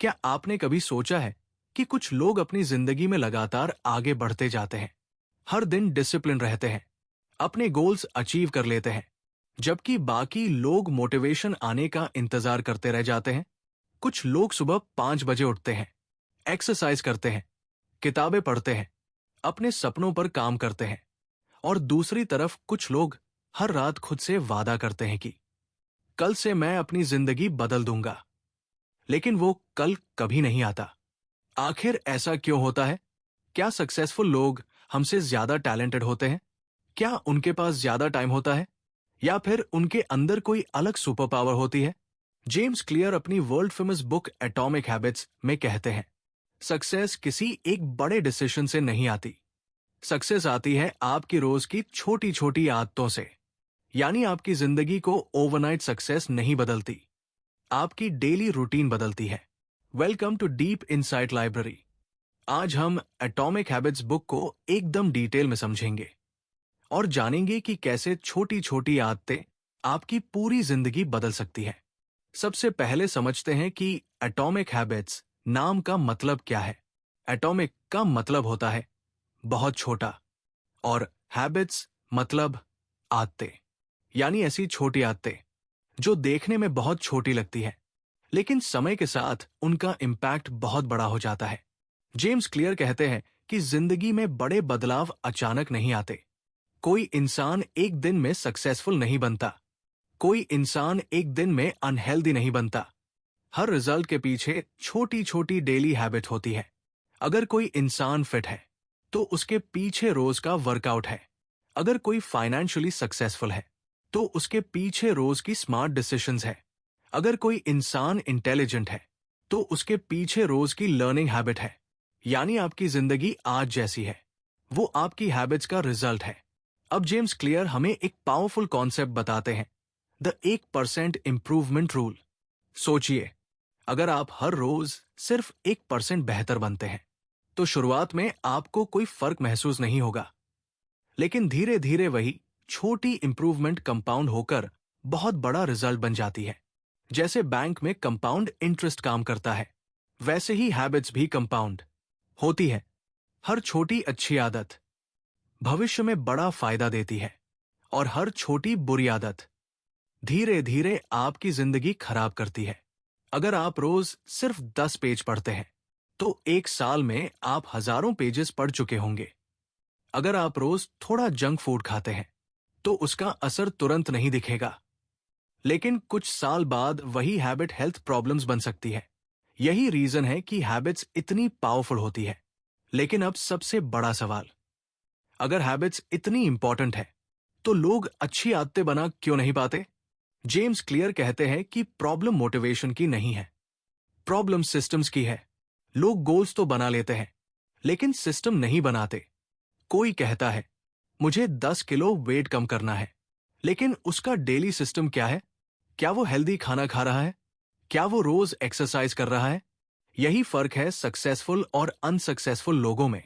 क्या आपने कभी सोचा है कि कुछ लोग अपनी जिंदगी में लगातार आगे बढ़ते जाते हैं, हर दिन डिसिप्लिन रहते हैं, अपने गोल्स अचीव कर लेते हैं, जबकि बाकी लोग मोटिवेशन आने का इंतजार करते रह जाते हैं। कुछ लोग सुबह 5 बजे उठते हैं, एक्सरसाइज करते हैं, किताबें पढ़ते हैं, अपने सपनों पर काम करते हैं, और दूसरी तरफ कुछ लोग हर रात खुद से वादा करते हैं कि कल से मैं अपनी जिंदगी बदल दूंगा, लेकिन वो कल कभी नहीं आता। आखिर ऐसा क्यों होता है? क्या सक्सेसफुल लोग हमसे ज्यादा टैलेंटेड होते हैं? क्या उनके पास ज्यादा टाइम होता है, या फिर उनके अंदर कोई अलग सुपर पावर होती है? जेम्स क्लियर अपनी world famous book atomic habits में कहते हैं, सक्सेस किसी एक बड़े डिसीजन से नहीं आती। सक्सेस आती है आपकी रोज की छोटी छोटी आदतों से। यानी आपकी जिंदगी को ओवरनाइट सक्सेस नहीं बदलती, आपकी डेली रूटीन बदलती है। Welcome to deep insight library. आज हम एटॉमिक हैबिट्स बुक को एकदम डिटेल में समझेंगे और जानेंगे कि कैसे छोटी छोटी आदतें आपकी पूरी जिंदगी बदल सकती है। सबसे पहले समझते हैं कि एटॉमिक हैबिट्स नाम का मतलब क्या है। एटॉमिक का मतलब होता है बहुत छोटा, और हैबिट्स मतलब आदतें, यानी ऐसी छोटी आदतें जो देखने में बहुत छोटी लगती है, लेकिन समय के साथ उनका इम्पैक्ट बहुत बड़ा हो जाता है। जेम्स क्लियर कहते हैं कि जिंदगी में बड़े बदलाव अचानक नहीं आते। कोई इंसान एक दिन में सक्सेसफुल नहीं बनता, कोई इंसान एक दिन में अनहेल्दी नहीं बनता। हर रिजल्ट के पीछे छोटी छोटी डेली हैबिट होती है। अगर कोई इंसान फिट है तो उसके पीछे रोज का वर्कआउट है। अगर कोई फाइनेंशियली सक्सेसफुल है तो उसके पीछे रोज की स्मार्ट डिसीजंस है। अगर कोई इंसान इंटेलिजेंट है तो उसके पीछे रोज की लर्निंग हैबिट है। यानी आपकी जिंदगी आज जैसी है वो आपकी हैबिट्स का रिजल्ट है। अब जेम्स क्लियर हमें एक पावरफुल कॉन्सेप्ट बताते हैं, द 1% इंप्रूवमेंट रूल। सोचिए, अगर आप हर रोज सिर्फ 1% बेहतर बनते हैं तो शुरुआत में आपको कोई फर्क महसूस नहीं होगा, लेकिन धीरे धीरे वही छोटी इंप्रूवमेंट कंपाउंड होकर बहुत बड़ा रिजल्ट बन जाती है। जैसे बैंक में कंपाउंड इंटरेस्ट काम करता है, वैसे ही हैबिट्स भी कंपाउंड होती है। हर छोटी अच्छी आदत भविष्य में बड़ा फायदा देती है, और हर छोटी बुरी आदत धीरे धीरे आपकी जिंदगी खराब करती है। अगर आप रोज सिर्फ 10 पेज पढ़ते हैं तो एक साल में आप हजारों पेजेस पढ़ चुके होंगे। अगर आप रोज थोड़ा जंक फूड खाते हैं तो उसका असर तुरंत नहीं दिखेगा, लेकिन कुछ साल बाद वही हैबिट हेल्थ प्रॉब्लम्स बन सकती है। यही रीजन है कि हैबिट्स इतनी पावरफुल होती है। लेकिन अब सबसे बड़ा सवाल, अगर हैबिट्स इतनी इंपॉर्टेंट है तो लोग अच्छी आदतें बना क्यों नहीं पाते? जेम्स क्लियर कहते हैं कि प्रॉब्लम मोटिवेशन की नहीं है, प्रॉब्लम सिस्टम्स की है। लोग गोल्स तो बना लेते हैं, लेकिन सिस्टम नहीं बनाते। कोई कहता है मुझे 10 किलो वेट कम करना है, लेकिन उसका डेली सिस्टम क्या है? क्या वो हेल्दी खाना खा रहा है? क्या वो रोज एक्सरसाइज कर रहा है? यही फर्क है सक्सेसफुल और अनसक्सेसफुल लोगों में।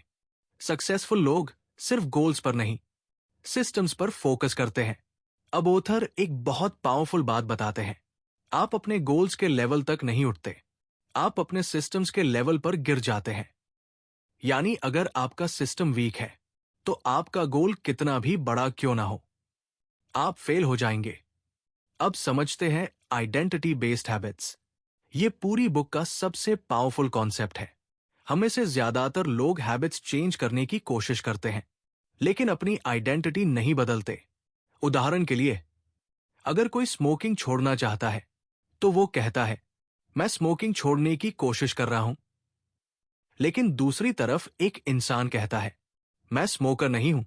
सक्सेसफुल लोग सिर्फ गोल्स पर नहीं, सिस्टम्स पर फोकस करते हैं। अब ओथर एक बहुत पावरफुल बात बताते हैं, आप अपने गोल्स के लेवल तक नहीं उठते, आप अपने सिस्टम्स के लेवल पर गिर जाते हैं। यानी अगर आपका सिस्टम वीक है तो आपका गोल कितना भी बड़ा क्यों ना हो, आप फेल हो जाएंगे। अब समझते हैं आइडेंटिटी बेस्ड हैबिट्स। ये पूरी बुक का सबसे पावरफुल कॉन्सेप्ट है। हमें से ज्यादातर लोग हैबिट्स चेंज करने की कोशिश करते हैं, लेकिन अपनी आइडेंटिटी नहीं बदलते। उदाहरण के लिए, अगर कोई स्मोकिंग छोड़ना चाहता है तो वो कहता है मैं स्मोकिंग छोड़ने की कोशिश कर रहा हूं, लेकिन दूसरी तरफ एक इंसान कहता है मैं स्मोकर नहीं हूं।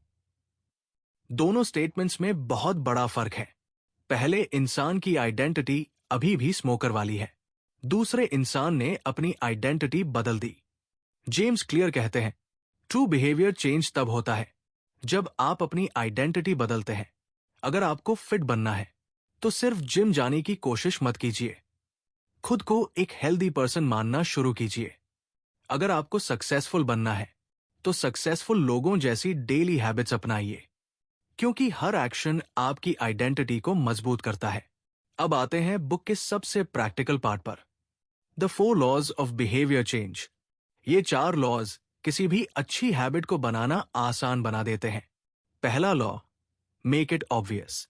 दोनों स्टेटमेंट्स में बहुत बड़ा फर्क है। पहले इंसान की आइडेंटिटी अभी भी स्मोकर वाली है, दूसरे इंसान ने अपनी आइडेंटिटी बदल दी। जेम्स क्लियर कहते हैं ट्रू बिहेवियर चेंज तब होता है जब आप अपनी आइडेंटिटी बदलते हैं। अगर आपको फिट बनना है तो सिर्फ जिम जाने की कोशिश मत कीजिए, खुद को एक हेल्दी पर्सन मानना शुरू कीजिए। अगर आपको सक्सेसफुल बनना है तो सक्सेसफुल लोगों जैसी डेली हैबिट्स अपनाइए, क्योंकि हर एक्शन आपकी आइडेंटिटी को मजबूत करता है। अब आते हैं बुक के सबसे प्रैक्टिकल पार्ट पर, the 4 laws of behaviour change. ये 4 लॉज किसी भी अच्छी हैबिट को बनाना आसान बना देते हैं। पहला लॉ, मेक इट ऑब्वियस।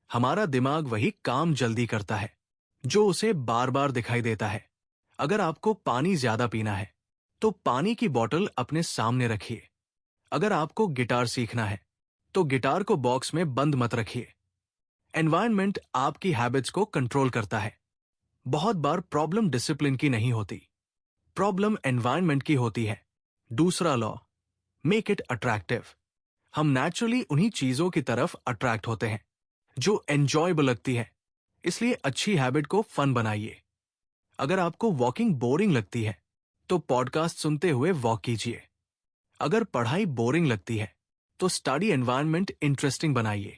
हमारा दिमाग वही काम जल्दी करता है जो उसे बार बार दिखाई देता है। अगर आपको पानी ज्यादा पीना है तो पानी की बोतल अपने सामने रखिए। अगर आपको गिटार सीखना है तो गिटार को बॉक्स में बंद मत रखिए। एनवायरनमेंट आपकी हैबिट्स को कंट्रोल करता है। बहुत बार प्रॉब्लम डिसिप्लिन की नहीं होती, प्रॉब्लम एनवायरनमेंट की होती है। दूसरा लॉ, मेक इट अट्रैक्टिव। हम नेचुरली उन्हीं चीजों की तरफ अट्रैक्ट होते हैं जो एंजॉयबल लगती है, इसलिए अच्छी हैबिट को फन बनाइए। अगर आपको वॉकिंग बोरिंग लगती है तो पॉडकास्ट सुनते हुए वॉक कीजिए। अगर पढ़ाई बोरिंग लगती है तो स्टडी एनवायरनमेंट इंटरेस्टिंग बनाइए।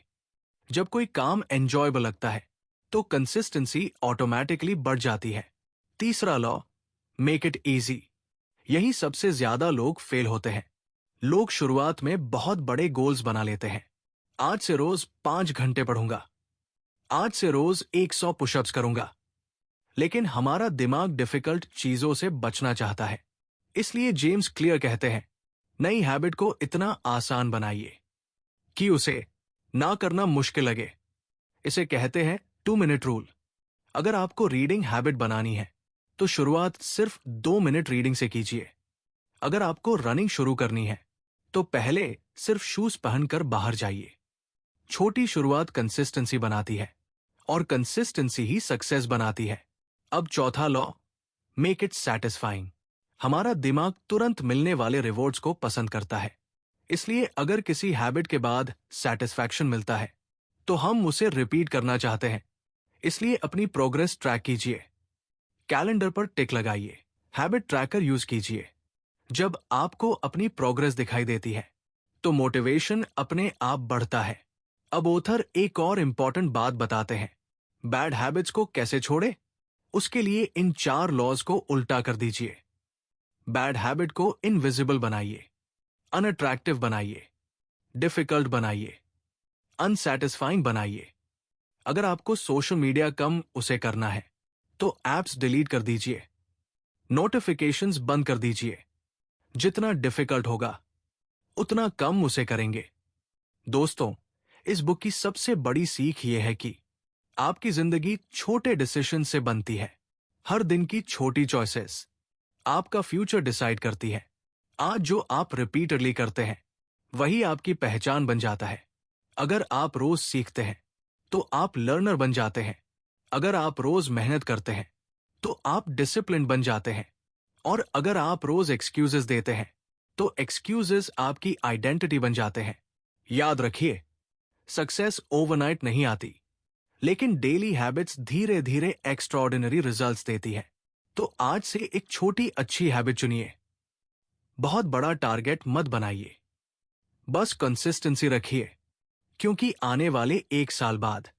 जब कोई काम एंजॉयबल लगता है तो कंसिस्टेंसी ऑटोमेटिकली बढ़ जाती है। तीसरा लॉ, मेक इट इजी। यही सबसे ज्यादा लोग फेल होते हैं। लोग शुरुआत में बहुत बड़े गोल्स बना लेते हैं। आज से रोज 5 घंटे पढ़ूंगा, आज से रोज 100 पुशअप्स करूंगा। लेकिन हमारा दिमाग डिफिकल्ट चीजों से बचना चाहता है, इसलिए जेम्स क्लियर कहते हैं, नई हैबिट को इतना आसान बनाइए कि उसे ना करना मुश्किल लगे। इसे कहते हैं 2 मिनट रूल। अगर आपको रीडिंग हैबिट बनानी है तो शुरुआत सिर्फ 2 मिनट रीडिंग से कीजिए। अगर आपको रनिंग शुरू करनी है तो पहले सिर्फ शूज पहनकर बाहर जाइए। छोटी शुरुआत कंसिस्टेंसी बनाती है और कंसिस्टेंसी ही सक्सेस बनाती है। अब चौथा लॉ, मेक इट सैटिस्फाइंग। हमारा दिमाग तुरंत मिलने वाले रिवॉर्ड्स को पसंद करता है, इसलिए अगर किसी हैबिट के बाद सैटिस्फैक्शन मिलता है तो हम उसे रिपीट करना चाहते हैं। इसलिए अपनी प्रोग्रेस ट्रैक कीजिए। कैलेंडर पर टिक लगाइए, हैबिट ट्रैकर यूज कीजिए। जब आपको अपनी प्रोग्रेस दिखाई देती है तो मोटिवेशन अपने आप बढ़ता है। अब ऑथर एक और इंपॉर्टेंट बात बताते हैं, बैड हैबिट्स को कैसे छोड़े। उसके लिए इन 4 लॉज को उल्टा कर दीजिए। बैड हैबिट को इनविजिबल बनाइए, अनअट्रैक्टिव बनाइए, डिफिकल्ट बनाइए, अनसैटिस्फाइंग बनाइए। अगर आपको सोशल मीडिया कम उसे करना है तो एप्स डिलीट कर दीजिए, नोटिफिकेशंस बंद कर दीजिए। जितना डिफिकल्ट होगा उतना कम उसे करेंगे। दोस्तों, इस बुक की सबसे बड़ी सीख यह है कि आपकी जिंदगी छोटे डिसीजन से बनती है। हर दिन की छोटी चॉइसेस आपका फ्यूचर डिसाइड करती है। आज जो आप रिपीटडली करते हैं वही आपकी पहचान बन जाता है। अगर आप रोज सीखते हैं तो आप लर्नर बन जाते हैं। अगर आप रोज मेहनत करते हैं तो आप डिसिप्लिन बन जाते हैं। और अगर आप रोज एक्सक्यूजेस देते हैं तो एक्सक्यूजेस आपकी आइडेंटिटी बन जाते हैं। याद रखिए, सक्सेस ओवरनाइट नहीं आती, लेकिन डेली हैबिट्स धीरे धीरे एक्स्ट्राऑर्डिनरी रिजल्ट्स देती है। तो आज से एक छोटी अच्छी हैबिट चुनिए। बहुत बड़ा टारगेट मत बनाइए, बस कंसिस्टेंसी रखिए, क्योंकि आने वाले 1 साल बाद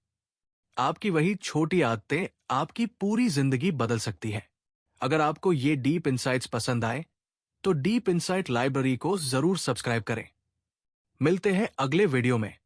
आपकी वही छोटी आदतें आपकी पूरी जिंदगी बदल सकती है। अगर आपको ये डीप इनसाइट्स पसंद आए तो डीप इनसाइट लाइब्रेरी को जरूर सब्सक्राइब करें। मिलते हैं अगले वीडियो में।